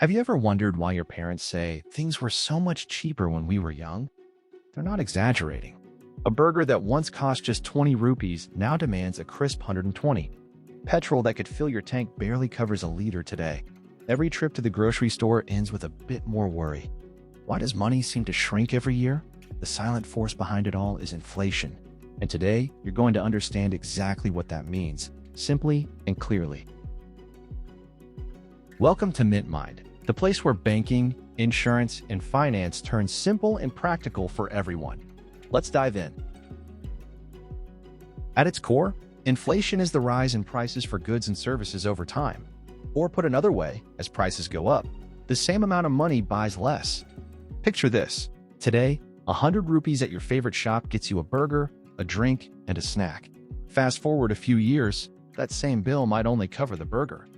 Have you ever wondered why your parents say things were so much cheaper when we were young? They're not exaggerating. A burger that once cost just 20 rupees now demands a crisp 120. Petrol that could fill your tank barely covers a liter today. Every trip to the grocery store ends with a bit more worry. Why does money seem to shrink every year? The silent force behind it all is inflation. And today, you're going to understand exactly what that means, simply and clearly. Welcome to MintMind, the place where banking, insurance, and finance turn simple and practical for everyone. Let's dive in. At its core, inflation is the rise in prices for goods and services over time. Or put another way, as prices go up, the same amount of money buys less. Picture this. Today, 100 rupees at your favorite shop gets you a burger, a drink, and a snack. Fast forward a few years, that same bill might only cover the burger.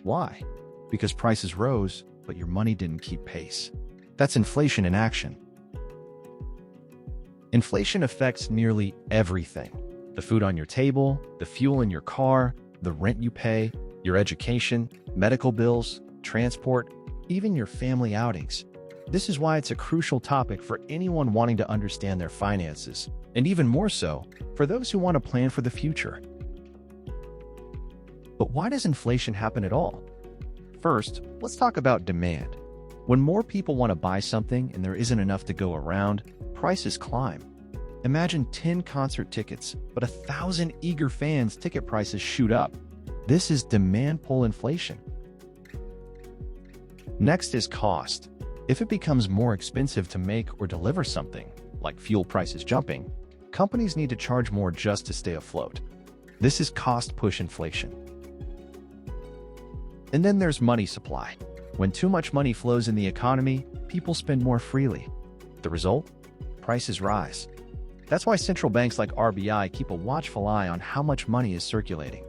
Why? Because prices rose, but your money didn't keep pace. That's inflation in action. Inflation affects nearly everything. The food on your table, the fuel in your car, the rent you pay, your education, medical bills, transport, even your family outings. This is why it's a crucial topic for anyone wanting to understand their finances, and even more so, for those who want to plan for the future. But why does inflation happen at all? First, let's talk about demand. When more people want to buy something and there isn't enough to go around, prices climb. Imagine 10 concert tickets, but 1,000 eager fans' ticket prices shoot up. This is demand pull inflation. Next is cost. If it becomes more expensive to make or deliver something, like fuel prices jumping, companies need to charge more just to stay afloat. This is cost push inflation. And then there's money supply. When too much money flows in the economy, people spend more freely. The result? Prices rise. That's why central banks like RBI keep a watchful eye on how much money is circulating.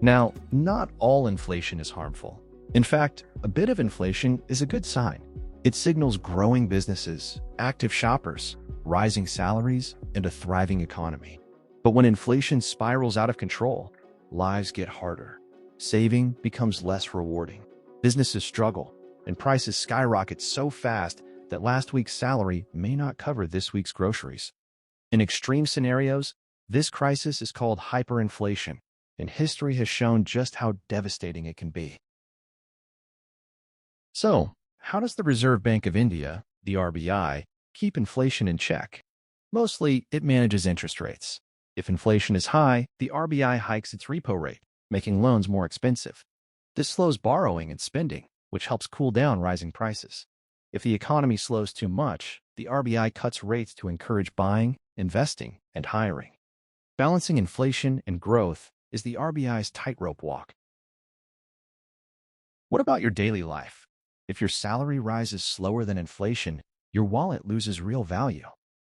Now, not all inflation is harmful. In fact, a bit of inflation is a good sign. It signals growing businesses, active shoppers, rising salaries, and a thriving economy. But when inflation spirals out of control, lives get harder. Saving becomes less rewarding. Businesses struggle, and prices skyrocket so fast that last week's salary may not cover this week's groceries. In extreme scenarios, this crisis is called hyperinflation, and history has shown just how devastating it can be. So, how does the Reserve Bank of India, the RBI, keep inflation in check? Mostly, it manages interest rates. If inflation is high, the RBI hikes its repo rate, making loans more expensive. This slows borrowing and spending, which helps cool down rising prices. If the economy slows too much, the RBI cuts rates to encourage buying, investing, and hiring. Balancing inflation and growth is the RBI's tightrope walk. What about your daily life? If your salary rises slower than inflation, your wallet loses real value.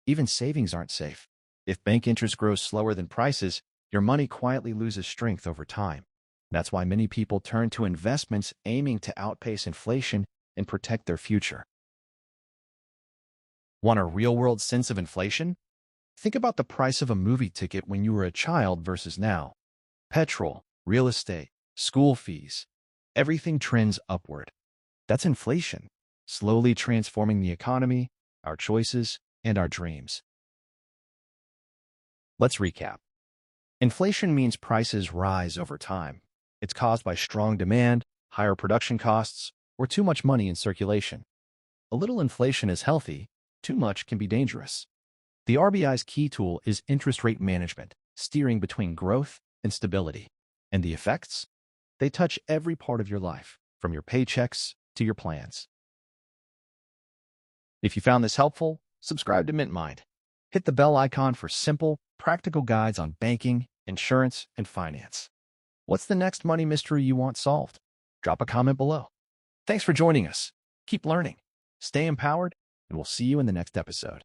Even savings aren't safe. If bank interest grows slower than prices, your money quietly loses strength over time. That's why many people turn to investments aiming to outpace inflation and protect their future. Want a real-world sense of inflation? Think about the price of a movie ticket when you were a child versus now. Petrol, real estate, school fees, everything trends upward. That's inflation, slowly transforming the economy, our choices, and our dreams. Let's recap. Inflation means prices rise over time. It's caused by strong demand, higher production costs, or too much money in circulation. A little inflation is healthy, too much can be dangerous. The RBI's key tool is interest rate management, steering between growth and stability. And the effects? They touch every part of your life, from your paychecks to your plans. If you found this helpful, subscribe to MintMind. Hit the bell icon for simple, practical guides on banking, insurance, and finance. What's the next money mystery you want solved? Drop a comment below. Thanks for joining us. Keep learning, stay empowered, and we'll see you in the next episode.